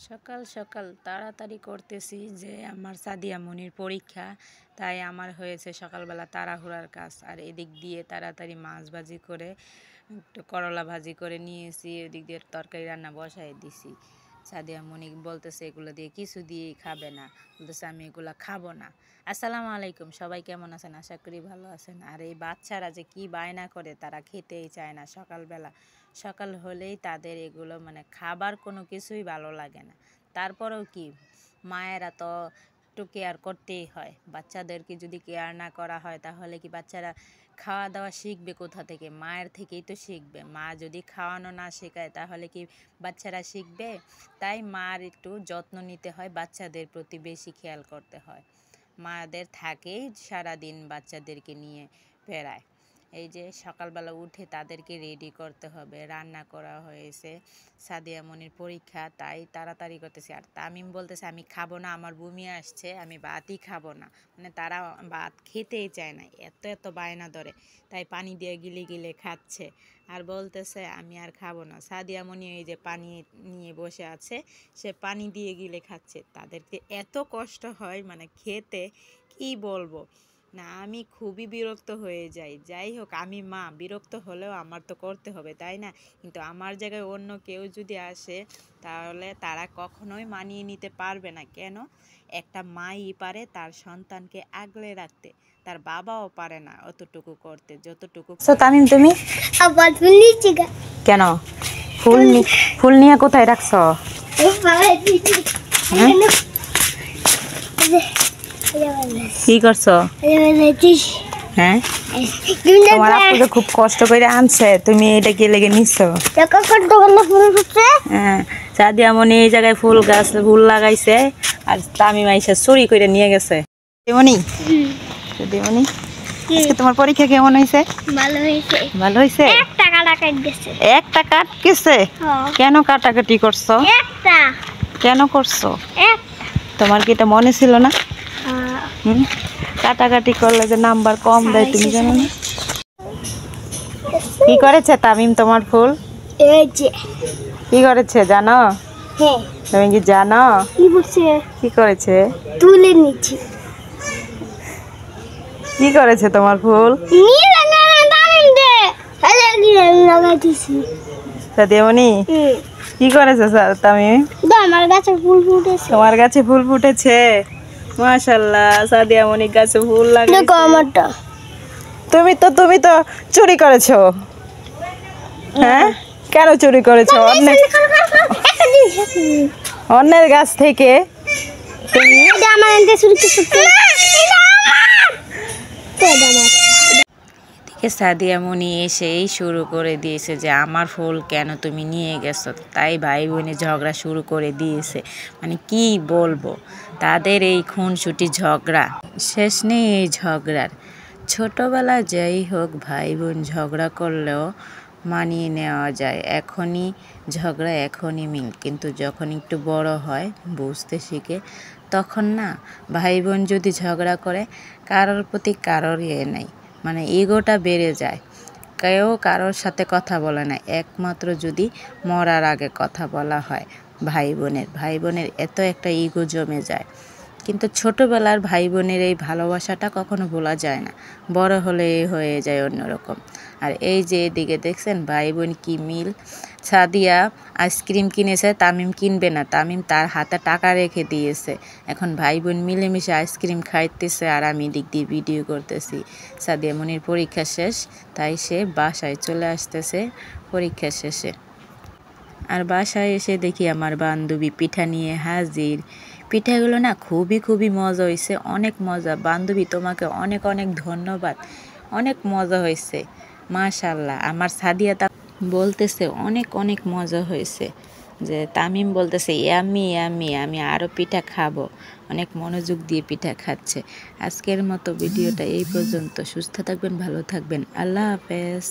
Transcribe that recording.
সকাল সকাল তাড়াতাড়ি করতেছি যে আমার সাদিয়া মনির পরীক্ষা, তাই আমার হয়েছে সকালবেলা তাড়াহুড়ার কাজ। আর এদিক দিয়ে তাড়াতাড়ি মাছ ভাজি করে একটু করলা ভাজি করে নিয়েছি, এদিক দিয়ে তরকারি রান্না বসাই দিছি। সাদিয়া মনি বলতেছে এগুলো দিয়ে কিছু দিয়েই খাবে না, বলতেছে আমি এগুলো খাবো না। আসসালামু আলাইকুম, সবাই কেমন আছেন? আশা করি ভালো আছেন। আর এই বাচ্চারা যে কি বায়না করে, তারা খেতেই চায় না। সকালবেলা সকাল হলেই তাদের এগুলো খাবার কোনো কিছুই ভালো লাগে না। তারপরেও কি, মায়েরা তো একটু কেয়ার করতেই হয়। বাচ্চাদেরকে যদি কেয়ার না করা হয় তাহলে কি বাচ্চারা খাওয়া দাওয়া শিখবে কোথা থেকে? মায়ের থেকেই তো শিখবে। মা যদি খাওয়ানো না শেখায় তাহলে কি বাচ্চারা শিখবে? তাই মার একটু যত্ন নিতে হয়, বাচ্চাদের প্রতি বেশি খেয়াল করতে হয়। মাদের থাকেই সারাদিন বাচ্চাদেরকে নিয়ে বেড়ায়। এই যে সকালবেলা উঠে তাদেরকে রেডি করতে হবে। রান্না করা হয়েছে, সাদিয়া মনির পরীক্ষা, তাই তাড়াতাড়ি করতেছি। আর তামিম বলতেছে আমি খাবো না, আমার বমি আসছে, আমি ভাতই খাবো না। তারা ভাত খেতেই চায় না, এত এত বায়না ধরে। তাই পানি দিয়ে গিলে গিলে খাচ্ছে আর বলতেছে আমি আর খাবো না। সাদিয়া মনি এই যে পানি নিয়ে বসে আছে, সে পানি দিয়ে গিলে খাচ্ছে। তাদেরকে এত কষ্ট হয় খেতে, কি বলবো না। আমি খুবই বিরক্ত হয়ে যাই। যাই হোক, আমি মা, বিরক্ত হলেও আমার তো করতে হবে, তাই না? কিন্তু আমার জায়গায় অন্য কেউ যদি আসে তাহলে তারা কখনোই মানিয়ে নিতে পারবে না। কেন? একটা মাই পারে তার সন্তানকে আগলে রাখতে, তার বাবাও পারে না অতটুকু করতে যতটুকু। তামিম, তুমি কেন ফুল নিয়ে কোথায় রাখছো? কি করছো? হ্যাঁ, তোমার আপু তো খুব কষ্ট করে আনছে, তুমি এটা কি লেগে নিচ্ছ? হ্যাঁ, সাদিয়া মনি এই জায়গায় ফুল লাগাইছে আর তামিম আইসা চুরি করে নিয়ে গেছে। দিদিমণি, দিদিমণি, আজকে তোমার পরীক্ষা কেমন হয়েছে? ভালো হয়েছে। একটা কাট গেছে? কেন কাটাকাটি করছো? কেন করছো? তোমার কি এটা মনে ছিল না? কাটাকাটি করলে যে নাম্বার কম দেয়, তুমি জানো না? কি করেছে তামিম তোমার ফুল? কি করেছে জানো? তুমি কি জানো কি করেছে? তুলে নিচ্ছি। কি করেছে তোমার ফুল? সাদিয়ামণি, কি করেছে তামিম? আমার গাছে ফুল ফুটেছে। তোমার গাছে ফুল ফুটেছে? মাশাআল্লাহ, সাদিয়ামণি গাছে ফুল লাগাইছে। আমারটা তুমি তো চুরি করেছো। হ্যাঁ, কেন চুরি করেছো? অন্যের গাছ থেকে তুমি সাদিয়া মনি এসেই শুরু করে দিয়েছে যে আমার ফুল কেন তুমি নিয়ে গেছো। তাই ভাই বোনে ঝগড়া শুরু করে দিয়েছে। কি বলবো, তাদের এই খুনসুটি ঝগড়া, শেষ নেই এই ঝগড়ার। ছোটবেলা যাই হোক, ভাই বোন ঝগড়া করলেও মানিয়ে নেওয়া যায়, এখনই ঝগড়া এখনই মিল। কিন্তু যখন একটু বড় হয়, বুঝতে শিখে, তখন না, ভাই বোন যদি ঝগড়া করে কারোর প্রতি কারোর নেই, ইগোটা বেড়ে যায়। কেউ কারোর সাথে কথা বলে না, একমাত্র যদি মরার আগে কথা বলা হয়। ভাই বোনের এত একটা ইগো জমে যায়। কিন্তু ছোটবেলার ভাই বোনের এই ভালোবাসাটা কখনো ভোলা যায় না, বড় হলে হয়ে যায় অন্যরকম। আর এই যে এদিকে দেখছেন ভাই বোন কি মিল। সাদিয়া আইসক্রিম কিনেছে, তামিম কিনবে না, তামিম তার হাতে টাকা রেখে দিয়েছে। এখন ভাই বোন মিলেমিশে আইসক্রিম খাইতেছে আর আমি দিক দিয়ে ভিডিও করতেছি। সাদিয়া মনির পরীক্ষা শেষ, তাই সে বাসায় চলে আসতেছে পরীক্ষা শেষে। আর বাসায় এসে দেখি আমার বান্ধবী পিঠা নিয়ে হাজির। পিঠাগুলো না খুবই খুবই মজা হয়েছে, অনেক মজা। বান্ধবী, তোমাকে অনেক অনেক ধন্যবাদ, অনেক মজা হয়েছে, মাশাআল্লাহ। আমার সাদিয়া বলতেছে অনেক অনেক মজা হয়েছে, যে তামিম বলতেছে ইয়াম্মি ইয়াম্মি, আমি আরও পিঠা খাবো। অনেক মনোযোগ দিয়ে পিঠা খাচ্ছে। আজকের মতো ভিডিওটা এই পর্যন্ত। সুস্থ থাকবেন, ভালো থাকবেন, আল্লাহ হাফেজ।